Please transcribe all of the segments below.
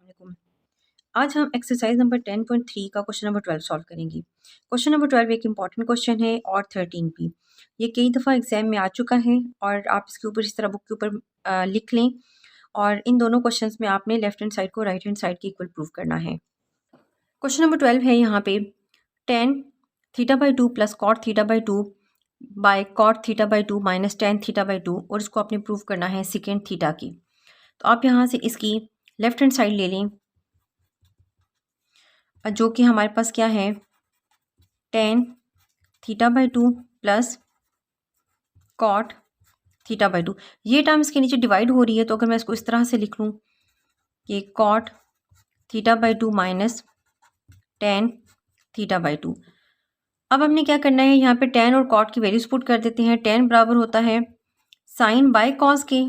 अस्सलाम। आज हम एक्सरसाइज नंबर 10.3 का क्वेश्चन नंबर 12 सॉल्व करेंगे। क्वेश्चन नंबर 12 एक इंपॉर्टेंट क्वेश्चन है और 13 भी। ये कई दफ़ा एग्जाम में आ चुका है और आप इसके ऊपर इस तरह बुक के ऊपर लिख लें और इन दोनों क्वेश्चंस में आपने लेफ्ट हैंड साइड को राइट हैंड साइड के इक्वल प्रूव करना है। क्वेश्चन नंबर 12 है यहाँ पे tan θ/2 plus cot θ/2 by cot θ/2 minus tan θ/2 और इसको आपने प्रूव करना है सेकेंड थीटा की। तो आप यहाँ से इसकी लेफ्ट हैंड साइड ले लें जो कि हमारे पास क्या है tan θ/2 प्लस कॉट θ/2। ये टर्म इसके नीचे डिवाइड हो रही है, तो अगर मैं इसको इस तरह से लिख लूँ कि कॉट θ/2 माइनस tan θ/2। अब हमने क्या करना है, यहाँ पे tan और कॉट की वैल्यूज पुट कर देते हैं। tan बराबर होता है साइन बाय कॉस के,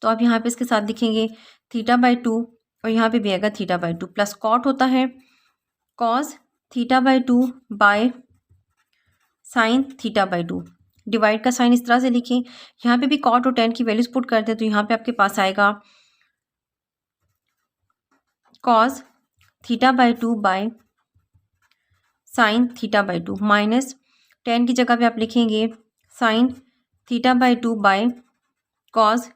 तो आप यहाँ पे इसके साथ लिखेंगे θ/2 और यहाँ पे भी आएगा θ/2 प्लस कॉट होता है कॉस θ/2 बाय साइन θ/2। डिवाइड का साइन इस तरह से लिखें, यहाँ पे भी कॉट और tan की वैल्यूज पुट कर दें, तो यहाँ पे आपके पास आएगा cos θ/2 by sine θ/2 minus tan की जगह पे आप लिखेंगे साइन θ/2 बाय कॉस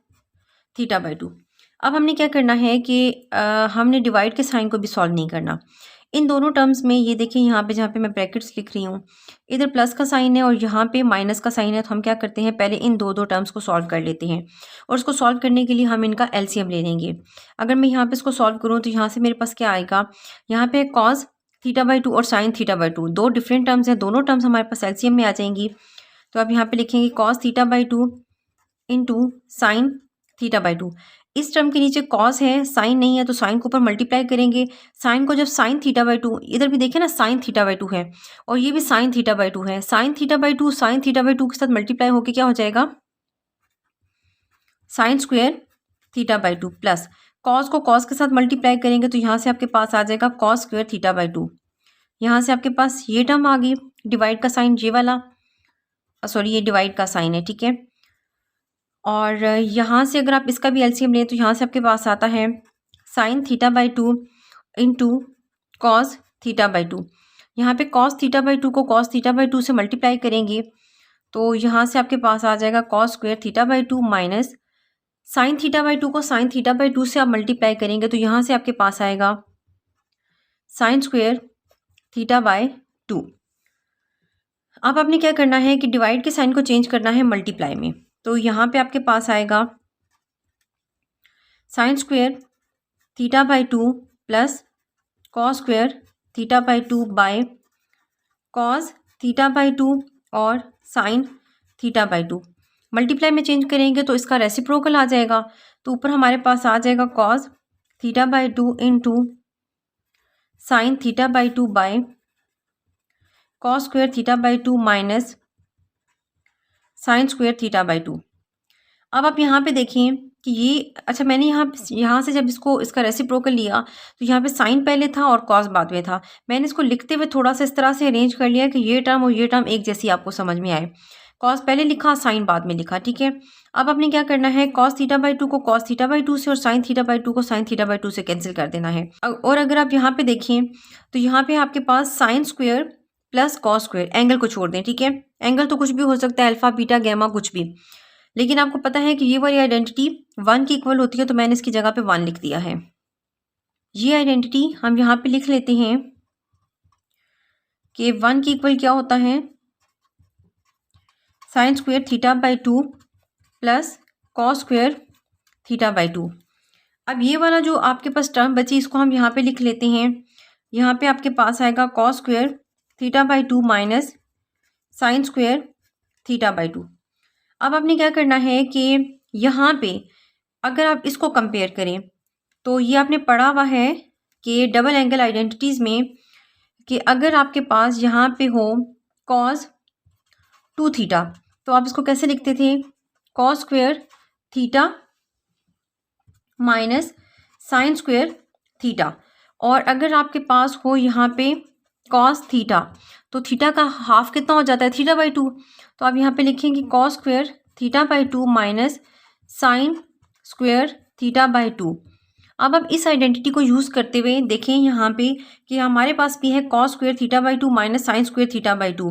θ/2। अब हमने क्या करना है कि हमने डिवाइड के साइन को भी सॉल्व नहीं करना। इन दोनों टर्म्स में ये देखें, यहाँ पे जहाँ पे मैं ब्रैकेट्स लिख रही हूँ, इधर प्लस का साइन है और यहाँ पे माइनस का साइन है, तो हम क्या करते हैं पहले इन दो टर्म्स को सॉल्व कर लेते हैं और इसको सॉल्व करने के लिए हम इनका एलसीएम ले लेंगे। अगर मैं यहाँ पे इसको सॉल्व करूँ तो यहाँ से मेरे पास क्या आएगा, यहाँ पे कॉस θ/2 और साइन θ/2 दो डिफरेंट टर्म्स हैं, दोनों टर्म्स हमारे पास एलसीएम में आ जाएंगी। तो आप यहाँ पे लिखेंगे कॉस θ/2 इंटू साइन θ/2। इस टर्म के नीचे कॉस है, साइन नहीं है, तो साइन को ऊपर मल्टीप्लाई करेंगे। साइन को जब साइन θ/2, इधर भी देखें ना साइन θ/2 है और ये भी साइन θ/2 है, साइन θ/2 साइन θ/2 के साथ मल्टीप्लाई होके क्या हो जाएगा साइन स्क्वायर θ/2 प्लस कॉस को कॉस के साथ मल्टीप्लाई करेंगे, तो यहाँ से आपके पास आ जाएगा कॉस स्क्वायर θ/2। यहाँ से आपके पास ये टर्म आ गई, डिवाइड का साइन ये वाला, सॉरी ये डिवाइड का साइन है, ठीक है। और यहाँ से अगर आप इसका भी एलसीएम लें तो यहाँ से आपके पास आता है साइन θ/2 इंटू कॉस θ/2। यहाँ पे कॉस θ/2 को कॉस θ/2 से मल्टीप्लाई करेंगे, तो यहाँ से आपके पास आ जाएगा कॉस स्क्वायर θ/2 माइनस साइन θ/2 को साइन θ/2 से आप मल्टीप्लाई करेंगे, तो यहाँ से आपके पास आएगा साइन स्क्वायर θ/2। अब आपने क्या करना है कि डिवाइड के साइन को चेंज करना है मल्टीप्लाई में, तो यहाँ पे आपके पास आएगा sine square θ/2 plus cos square θ/2 by cos θ/2 और साइन θ/2। मल्टीप्लाई में चेंज करेंगे तो इसका रेसिप्रोकल आ जाएगा, तो ऊपर हमारे पास आ जाएगा cos θ/2 into sine θ/2 by cos square θ/2 minus sine square θ/2। अब आप यहाँ पे देखें कि ये अच्छा, मैंने यहाँ से जब इसका रेसिप्रोकल लिया तो यहाँ पे साइन पहले था और कॉस बाद में था। मैंने इसको लिखते हुए थोड़ा सा इस तरह से अरेंज कर लिया कि ये टर्म और ये टर्म एक जैसी आपको समझ में आए। कॉस पहले लिखा, साइन बाद में लिखा, ठीक है। अब आपने क्या करना है, कॉस θ/2 को कॉस θ/2 से और साइन θ/2 को साइन θ/2 से कैंसिल कर देना है। और अगर आप यहाँ पे देखें तो यहाँ पे आपके पास sine square plus cos square, angle को छोड़ दें, ठीक है। एंगल तो कुछ भी हो सकता है, अल्फा बीटा गैमा कुछ भी, लेकिन आपको पता है कि ये वाली आइडेंटिटी 1 की इक्वल होती है, तो मैंने इसकी जगह पे 1 लिख दिया है। ये आइडेंटिटी हम यहाँ पे लिख लेते हैं कि 1 की इक्वल क्या होता है sine square θ/2 plus cos square θ/2। अब ये वाला जो आपके पास टर्म बची इसको हम यहाँ पे लिख लेते हैं। यहाँ पे आपके पास आएगा cos square θ/2 minus sine square θ/2। अब आपने क्या करना है कि यहाँ पे अगर आप इसको कंपेयर करें तो ये आपने पढ़ा हुआ है कि डबल एंगल आइडेंटिटीज़ में कि अगर आपके पास यहाँ पे हो कॉस 2θ, तो आप इसको कैसे लिखते थे, cos square theta minus sine square theta. और अगर आपके पास हो यहाँ पे कॉस थीटा, तो थीटा का हाफ कितना हो जाता है θ/2, तो आप यहाँ पे लिखेंगे cos square θ/2 minus sine square θ/2। अब इस आइडेंटिटी को यूज़ करते हुए देखें यहाँ पे कि हमारे पास भी है cos square theta by two minus sine square theta by two.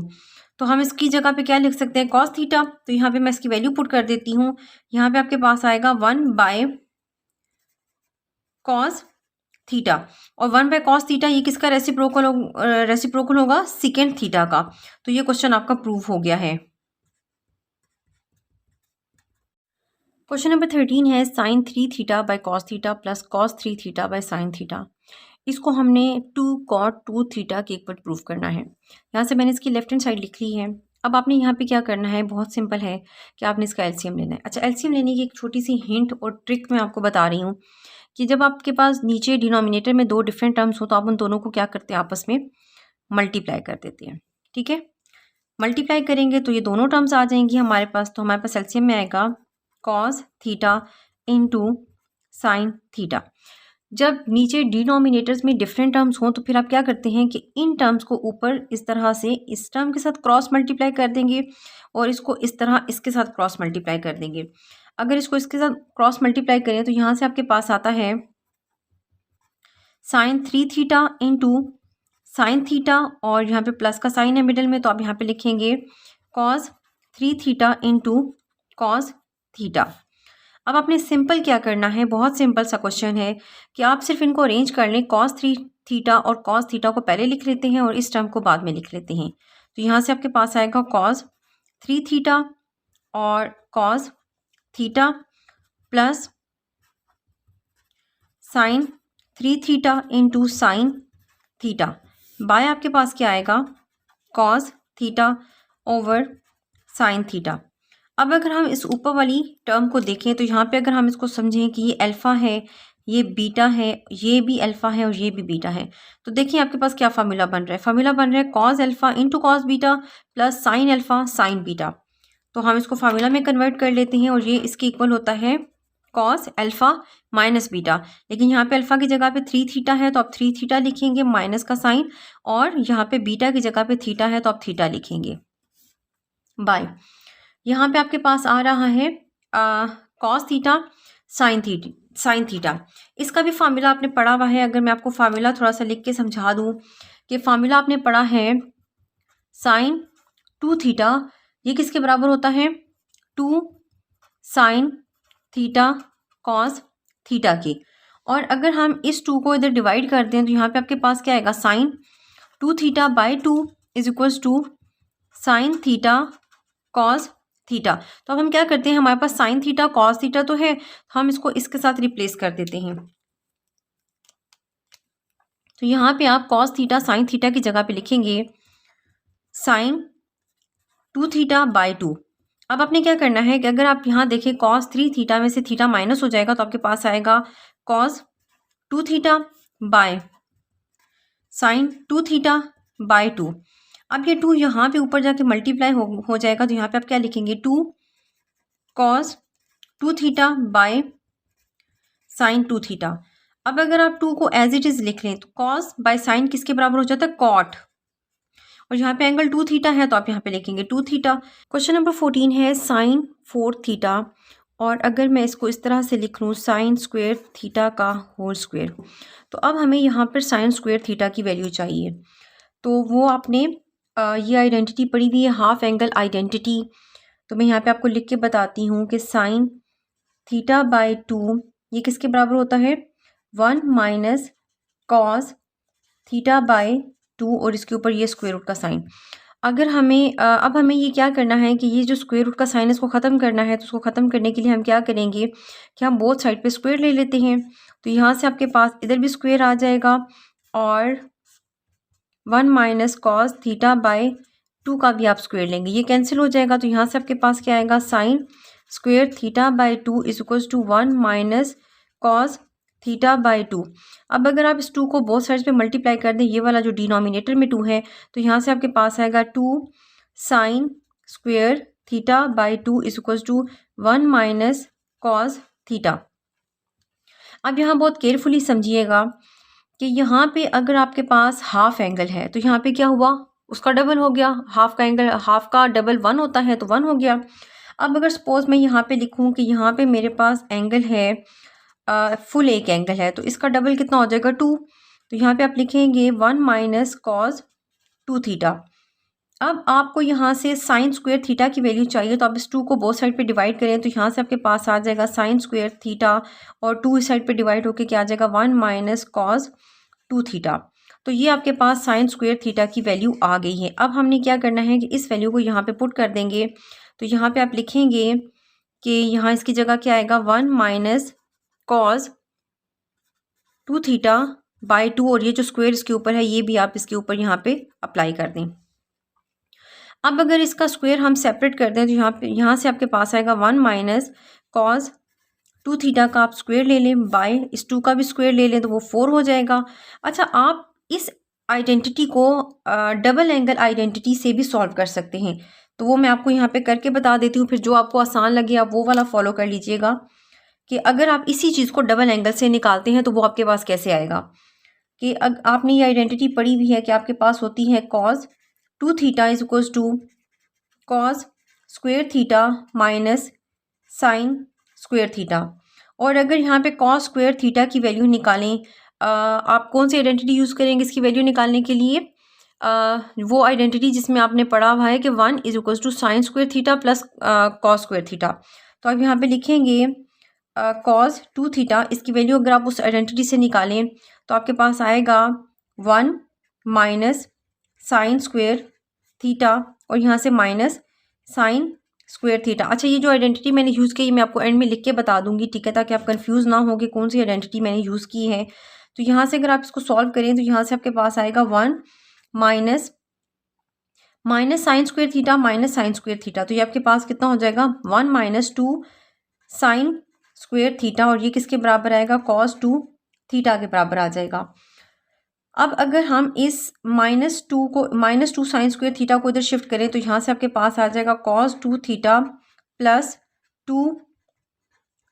तो हम इसकी जगह पे क्या लिख सकते हैं, कॉस थीटा। तो यहाँ पे मैं इसकी वैल्यू पुट कर देती हूँ। यहाँ पे आपके पास आएगा 1 बाय कॉस थीटा, और 1 बाय कॉस थीटा ये किसका रेसिप्रोकल होगा, सेकेंड थीटा का। तो ये क्वेश्चन आपका प्रूव हो गया है। क्वेश्चन नंबर 13 है sine 3 theta by cos theta plus cos 3 theta by sine theta. इसको हमने 2 कॉट 2 थीटा के इक्वल प्रूव करना है। यहाँ से मैंने इसकी लेफ्ट हैंड साइड लिख ली है। अब आपने यहाँ पे क्या करना है, बहुत सिंपल है कि आपने इसका एलसीएम लेना है। अच्छा, एलसीएम लेने की एक छोटी सी हिंट और ट्रिक मैं आपको बता रही हूँ कि जब आपके पास नीचे डिनोमिनेटर में 2 डिफरेंट टर्म्स हो तो आप उन दोनों को क्या करते हैं, आपस में मल्टीप्लाई कर देते हैं। ठीक है, मल्टीप्लाई करेंगे तो ये दोनों टर्म्स आ जाएंगी हमारे पास। तो हमारे पास एलसीएम में आएगा cos theta into sine theta. जब नीचे डिनोमिनेटर्स में डिफरेंट टर्म्स हों तो फिर आप क्या करते हैं कि इन टर्म्स को ऊपर इस तरह से इस टर्म के साथ क्रॉस मल्टीप्लाई कर देंगे और इसको इस तरह इसके साथ क्रॉस मल्टीप्लाई कर देंगे। अगर इसको इसके साथ क्रॉस मल्टीप्लाई करें तो यहाँ से आपके पास आता है sine 3 theta into sine theta, और यहाँ पे प्लस का साइन है मिडल में, तो आप यहाँ पे लिखेंगे cos 3 theta into cos theta. अब आपने सिंपल क्या करना है, बहुत सिंपल सा क्वेश्चन है कि आप सिर्फ इनको अरेंज कर लें। कॉस 3 थीटा और कॉस थीटा को पहले लिख लेते हैं और इस टर्म को बाद में लिख लेते हैं। तो यहाँ से आपके पास आएगा कॉस 3 थीटा और cos theta plus sign 3 theta into sine theta by आपके पास क्या आएगा, cos theta over sine theta. अब अगर हम इस ऊपर वाली टर्म को देखें तो यहाँ पे अगर हम इसको समझें कि ये अल्फ़ा है, ये बीटा है, ये भी अल्फ़ा है और ये भी बीटा है, तो देखिए आपके पास क्या फार्मूला बन रहा है। फार्मूला बन रहा है cos alpha into cos beta plus sine alpha sine beta. तो हम इसको फार्मूला में कन्वर्ट कर लेते हैं और ये इसके इक्वल होता है कॉस अल्फ़ा माइनस बीटा। लेकिन यहाँ पे अल्फ़ा की जगह पे 3 थीटा है तो आप 3 थीटा लिखेंगे माइनस का साइन, और यहाँ पे बीटा की जगह पे थीटा है तो आप थीटा लिखेंगे बाय। यहाँ पे आपके पास आ रहा है कॉस थीटा साइन थीटा। इसका भी फार्मूला आपने पढ़ा हुआ है। अगर मैं आपको फार्मूला थोड़ा सा लिख के समझा दूँ कि फार्मूला आपने पढ़ा है साइन 2 थीटा, ये किसके बराबर होता है, 2 साइन थीटा कॉस थीटा के। और अगर हम इस 2 को इधर डिवाइड कर दें तो यहाँ पे आपके पास क्या आएगा, sine 2 theta by 2 is equals to sine theta cos theta. तो अब हम क्या करते हैं, हमारे पास साइन थीटा कॉस थीटा तो है, हम इसको इसके साथ रिप्लेस कर देते हैं। तो यहाँ पे आप कॉस थीटा साइन थीटा की जगह पे लिखेंगे साइन 2 थीटा बाई 2। अब आपने क्या करना है कि अगर आप यहाँ देखें कॉस 3 थीटा में से थीटा माइनस हो जाएगा तो आपके पास आएगा cos 2 theta by sign 2 theta by 2। अब ये 2 यहाँ पे ऊपर जाके मल्टीप्लाई हो जाएगा तो यहाँ पे आप क्या लिखेंगे, 2 cos 2 theta by sign 2 theta. अब अगर आप 2 को एज इट इज़ लिख लें तो कॉस बाय साइन किसके बराबर हो जाता है, कॉट, और यहाँ पे एंगल 2 थीटा है तो आप यहाँ पे लिखेंगे 2 थीटा। क्वेश्चन नंबर 14 है साइन 4 थीटा, और अगर मैं इसको इस तरह से लिख लूँ साइन स्क्वायर थीटा का होल स्क्वायर, तो अब हमें यहाँ पर साइन स्क्वायर थीटा की वैल्यू चाहिए। तो वो आपने ये आइडेंटिटी पढ़ी हुई है, हाफ एंगल आइडेंटिटी। तो मैं यहाँ पे आपको लिख के बताती हूँ कि साइन थीटा बाई 2 ये किसके बराबर होता है, 1 माइनस कॉस थीटा बाई 2 और इसके ऊपर ये स्क्वायर रूट का साइन। अगर हमें अब हमें ये क्या करना है कि ये जो स्क्वायर रूट का साइन है इसको ख़त्म करना है। तो उसको ख़त्म करने के लिए हम क्या करेंगे कि हम बोथ साइड पे स्क्वायर ले लेते हैं। तो यहाँ से आपके पास इधर भी स्क्वायर आ जाएगा और 1 माइनस कॉस थीटा बाई 2 का भी आप स्क्वायर लेंगे, ये कैंसिल हो जाएगा। तो यहाँ से आपके पास क्या आएगा, sine square theta by 2 is equals to 1 minus cos theta by 2। अब अगर आप इस 2 को बोथ साइड्स पे मल्टीप्लाई कर दें, ये वाला जो डिनोमिनेटर में 2 है, तो यहाँ से आपके पास आएगा 2 sine square theta by 2 is equals to 1 minus cos theta. अब यहाँ बहुत केयरफुली समझिएगा कि यहाँ पे अगर आपके पास हाफ एंगल है तो यहाँ पे क्या हुआ, उसका डबल हो गया। हाफ का एंगल, हाफ का डबल 1 होता है तो 1 हो गया। अब अगर सपोज मैं यहाँ पे लिखूँ कि यहाँ पे मेरे पास एंगल है फुल एक एंगल है, तो इसका डबल कितना हो जाएगा 2। तो यहाँ पे आप लिखेंगे 1 माइनस कॉस 2 थीटा। अब आपको यहाँ से साइन स्क्वायर थीटा की वैल्यू चाहिए, तो आप इस 2 को बोथ साइड पे डिवाइड करें, तो यहाँ से आपके पास आ जाएगा साइन स्क्वायर थीटा और 2 इस साइड पे डिवाइड होके क्या आ जाएगा 1 माइनस कॉस 2 थीटा। तो ये आपके पास साइन स्क्वायर थीटा की वैल्यू आ गई है। अब हमने क्या करना है कि इस वैल्यू को यहाँ पे पुट कर देंगे। तो यहाँ पे आप लिखेंगे कि यहाँ इसकी जगह क्या आएगा 1 माइनस कॉस 2 थीटा बाई 2, और ये जो स्क्वायर इसके ऊपर है ये भी आप इसके ऊपर यहाँ पे अप्लाई कर दें। अब अगर इसका स्क्वायर हम सेपरेट कर दें, तो यहाँ से आपके पास आएगा 1 माइनस कॉस 2 थीटा का आप स्क्वायर ले लें बाय इस 2 का भी स्क्वायर ले लें, तो वो 4 हो जाएगा। अच्छा, आप इस आइडेंटिटी को डबल एंगल आइडेंटिटी से भी सॉल्व कर सकते हैं, तो वो मैं आपको यहाँ पे करके बता देती हूँ, फिर जो आपको आसान लगे आप वो वाला फॉलो कर लीजिएगा कि अगर आप इसी चीज़ को डबल एंगल से निकालते हैं तो वो आपके पास कैसे आएगा। कि आपने ये आइडेंटिटी पढ़ी हुई है कि आपके पास होती है cos 2 theta is equals to cos square theta minus sine square theta. और अगर यहाँ पे कॉस स्क्वायर थीटा की वैल्यू निकालें, आप कौन सी आइडेंटिटी यूज़ करेंगे इसकी वैल्यू निकालने के लिए? वो आइडेंटिटी जिसमें आपने पढ़ा हुआ है कि 1 is equals to sine square theta plus cos square theta. तो आप यहाँ पे लिखेंगे कॉस 2 थीटा, इसकी वैल्यू अगर आप उस आइडेंटिटी से निकालें तो आपके पास आएगा 1 माइनस साइन स्क्वायर थीटा और यहाँ से माइनस साइन स्क्वायर थीटा। अच्छा, ये जो आइडेंटिटी मैंने यूज़ की मैं आपको एंड में लिख के बता दूंगी, ठीक है, ताकि आप कंफ्यूज ना हो कि कौन सी आइडेंटिटी मैंने यूज़ की है। तो यहाँ से अगर आप इसको सॉल्व करें तो यहाँ से आपके पास आएगा 1 minus sine square theta minus sine square theta. तो ये आपके पास कितना हो जाएगा 1 माइनस 2 साइन स्क्वायर थीटा, और ये किसके बराबर आएगा कॉस 2 थीटा के बराबर आ जाएगा। अब अगर हम इस -2 साइन स्क्वायर थीटा को इधर शिफ्ट करें तो यहाँ से आपके पास आ जाएगा cos 2 theta plus 2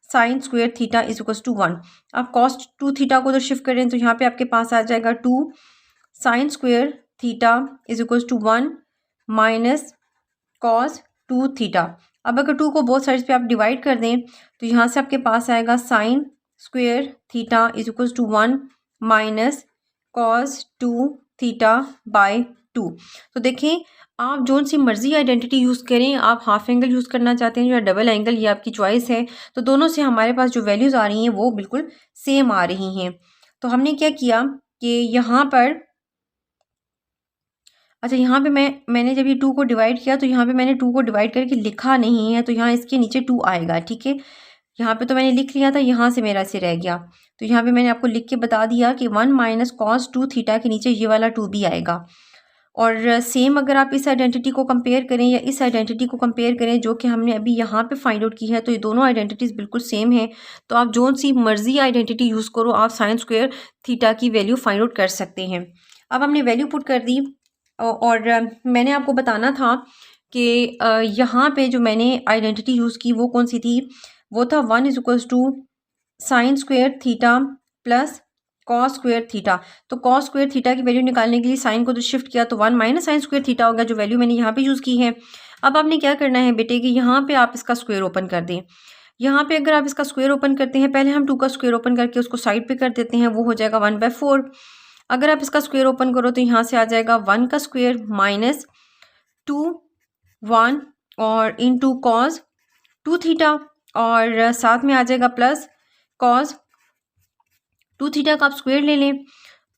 sine square theta is equals to 1। अब कॉस 2 थीटा को इधर शिफ्ट करें तो यहाँ पे आपके पास आ जाएगा 2 sine square theta is equals to 1 minus cos 2 theta. अब अगर 2 को बोथ साइड्स पे आप डिवाइड कर दें तो यहाँ से आपके पास आएगा sine square theta is equals to 1 minus cos 2 theta by 2। तो देखें, आप जो सी मर्जी आइडेंटिटी यूज़ करें, आप हाफ एंगल यूज़ करना चाहते हैं या डबल एंगल, ये आपकी चॉइस है। तो दोनों से हमारे पास जो वैल्यूज़ आ रही हैं वो बिल्कुल सेम आ रही हैं। तो हमने क्या किया कि यहाँ पर, अच्छा, यहाँ पे मैंने जब ये 2 को डिवाइड किया तो यहाँ पे मैंने 2 को डिवाइड करके लिखा नहीं है, तो यहाँ इसके नीचे 2 आएगा, ठीक है। यहाँ पे तो मैंने लिख लिया था, यहाँ से मेरा से रह गया, तो यहाँ पे मैंने आपको लिख के बता दिया कि 1 माइनस कॉस 2 थीटा के नीचे ये वाला 2 भी आएगा। और सेम अगर आप इस आइडेंटिटी को कंपेयर करें या इस आइडेंटिटी को कंपेयर करें जो कि हमने अभी यहाँ पे फाइंड आउट की है, तो ये दोनों आइडेंटिटीज़ बिल्कुल सेम है। तो आप जो सी मर्जी आइडेंटिटी यूज़ करो, आप साइन स्क्वायर थीटा की वैल्यू फाइंड आउट कर सकते हैं। अब हमने वैल्यू पुट कर दी और मैंने आपको बताना था कि यहाँ पे जो मैंने आइडेंटिटी यूज़ की वो कौन सी थी, वो था 1 is equals to sine square theta plus cos square theta. तो कॉस स्क्वायर थीटा की वैल्यू निकालने के लिए साइन को तो शिफ्ट किया तो 1 माइनस साइन स्क्वायर थीटा होगा, जो वैल्यू मैंने यहाँ पे यूज़ की है। अब आपने क्या करना है बेटे कि यहाँ पे आप इसका स्क्वायर ओपन कर दें। यहाँ पे अगर आप इसका स्क्वायर ओपन करते हैं, पहले हम 2 का स्क्वायर ओपन करके उसको साइड पे कर देते हैं, वो हो जाएगा 1/4। अगर आप इसका स्क्वायर ओपन करो तो यहाँ से आ जाएगा 1 का स्क्वायर माइनस 2 1 और इंटू कॉस 2 थीटा, और साथ में आ जाएगा प्लस कॉस 2 थीटा का आप स्क्वायर ले लें,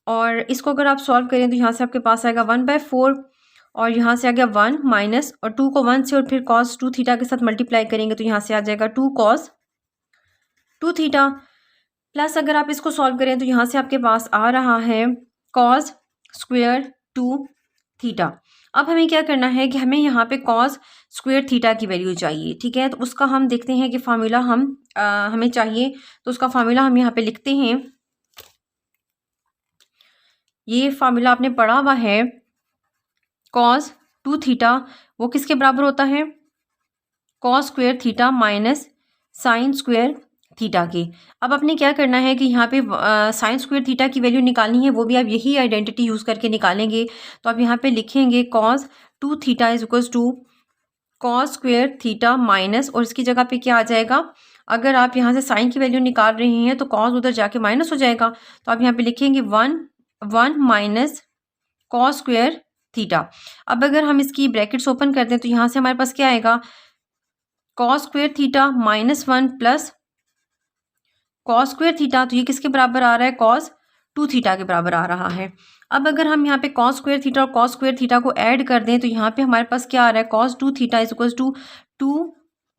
और इसको अगर आप सॉल्व करें तो यहाँ से आपके पास आएगा 1/4, और यहाँ से आ गया 1 माइनस और 2 को 1 से और फिर कॉस 2 थीटा के साथ मल्टीप्लाई करेंगे तो यहाँ से आ जाएगा 2 कॉस 2 थीटा, प्लस अगर आप इसको सॉल्व करें तो यहाँ से आपके पास आ रहा है कॉस स्क्वायर 2 थीटा। अब हमें क्या करना है कि हमें यहाँ पे कॉस स्क्वायर थीटा की वैल्यू चाहिए, ठीक है। तो उसका हम देखते हैं कि फार्मूला हमें चाहिए, तो उसका फार्मूला हम यहाँ पे लिखते हैं। ये फार्मूला आपने पढ़ा हुआ है, कॉस 2 थीटा वो किसके बराबर होता है, cos square theta minus sine square theta के। अब आपने क्या करना है कि यहाँ पे साइन स्क्वायर थीटा की वैल्यू निकालनी है, वो भी आप यही आइडेंटिटी यूज़ करके निकालेंगे। तो आप यहाँ पे लिखेंगे cos 2 theta is equals to cos square theta minus, और इसकी जगह पे क्या आ जाएगा अगर आप यहाँ से साइन की वैल्यू निकाल रहे हैं तो कॉस उधर जाके माइनस हो जाएगा, तो आप यहाँ पे लिखेंगे 1 माइनस कॉस स्क्वायर थीटा। अब अगर हम इसकी ब्रैकेट्स ओपन कर दें तो यहाँ से हमारे पास क्या आएगा, cos square theta -1 plus cos square theta, तो ये किसके बराबर आ रहा है, कॉस 2 थीटा के बराबर आ रहा है। अब अगर हम यहाँ पे कॉस स्क्वायर थीटा और कॉस स्क्वायर थीटा को ऐड कर दें तो यहाँ पे हमारे पास क्या आ रहा है, cos 2 theta is equal to 2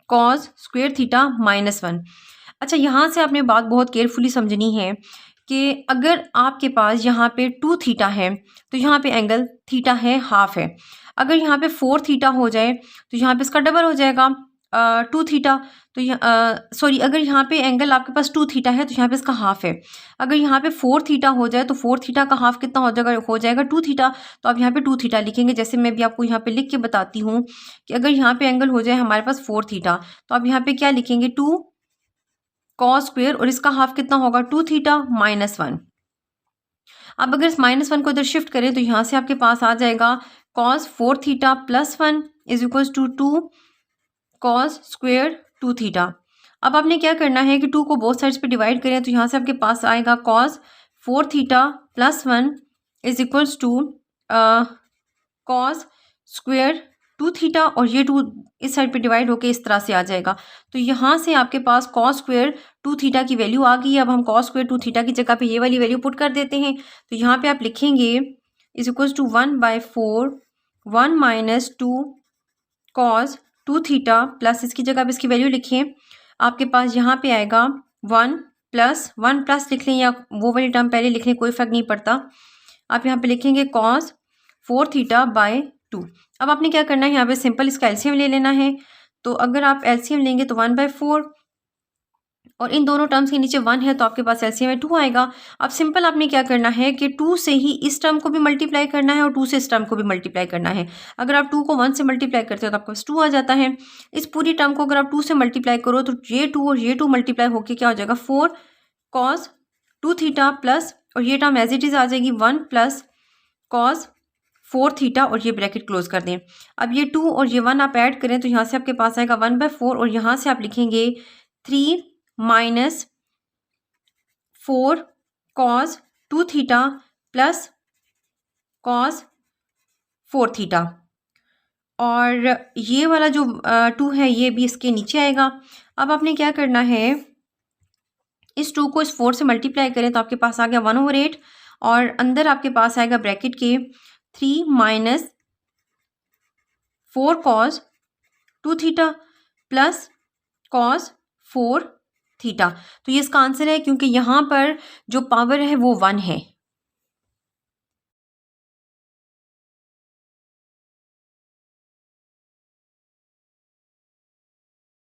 cos square theta -1। अच्छा, यहाँ से आपने बात बहुत केयरफुली समझनी है कि अगर आपके पास यहाँ पे 2 थीटा है तो यहाँ पे एंगल थीटा है हाफ है। अगर यहाँ पे 4 थीटा हो जाए तो यहाँ पे इसका डबल हो जाएगा 2 थीटा। तो सॉरी, अगर यहाँ पे एंगल आपके पास 2 थीटा है तो यहाँ पे इसका हाफ है। अगर यहाँ पे 4 थीटा हो जाए तो 4 थीटा का हाफ कितना हो जाएगा 2 थीटा। तो आप यहाँ पे 2 थीटा लिखेंगे। जैसे मैं भी आपको यहाँ पे लिख के बताती हूँ कि अगर यहाँ पे एंगल हो जाए हमारे पास 4 थीटा, तो आप यहाँ पे क्या लिखेंगे, 2 कॉस स्क्वायर और इसका हाफ कितना होगा 2 थीटा -1। अब अगर इस -1 को इधर शिफ्ट करें तो यहाँ से आपके पास आ जाएगा cos 4 theta +1 is equal to 2 cos square 2 theta. अब आपने क्या करना है कि 2 को बोथ साइड्स पे डिवाइड करें तो यहाँ से आपके पास आएगा cos 4 theta +1 is equals to cos square 2 theta, और ये 2 इस साइड पे डिवाइड होके इस तरह से आ जाएगा। तो यहाँ से आपके पास कॉस स्क्वायर 2 थीटा की वैल्यू आ गई है। अब हम कॉस स्क्वायर 2 थीटा की जगह पे ये वाली वैल्यू पुट कर देते हैं। तो यहाँ पे आप लिखेंगे is equals to 1/4 1 minus 2 cos 2 theta plus इसकी जगह पे इसकी वैल्यू लिखें, आपके पास यहाँ पे आएगा 1 प्लस लिख लें या वो वाली टर्म पहले लिख लें, कोई फ़र्क नहीं पड़ता। आप यहाँ पे लिखेंगे कॉस 4 थीटा बाय 2। अब आपने क्या करना है, यहाँ पे सिंपल इसका एलसीएम ले लेना है। तो अगर आप एलसीएम लेंगे तो 1/4 और इन दोनों टर्म्स के नीचे 1 है तो आपके पास एलसीएम में 2 आएगा। अब सिंपल आपने क्या करना है कि 2 से ही इस टर्म को भी मल्टीप्लाई करना है और 2 से इस टर्म को भी मल्टीप्लाई करना है। अगर आप 2 को 1 से मल्टीप्लाई करते हो तो आपके पास 2 आ जाता है। इस पूरी टर्म को अगर आप 2 से मल्टीप्लाई करो तो ये 2 और ये 2 मल्टीप्लाई होकर क्या हो जाएगा 4 कॉस 2 थीटा प्लस, और ये टर्म एज इट इज़ आ जाएगी 1 प्लस कॉस 4 थीटा, और ये ब्रैकेट क्लोज कर दें। अब ये 2 और ये 1 आप ऐड करें तो यहाँ से आपके पास आएगा 1/4 और यहाँ से आप लिखेंगे 3 minus 4 cos 2 theta plus cos 4 theta, और ये वाला जो 2 है ये भी इसके नीचे आएगा। अब आपने क्या करना है, इस 2 को इस 4 से मल्टीप्लाई करें तो आपके पास आ गया 1/8 और अंदर आपके पास आएगा ब्रैकेट के 3 minus 4 cos 2 theta plus cos 4 theta. तो ये इसका आंसर है, क्योंकि यहाँ पर जो पावर है वो 1 है।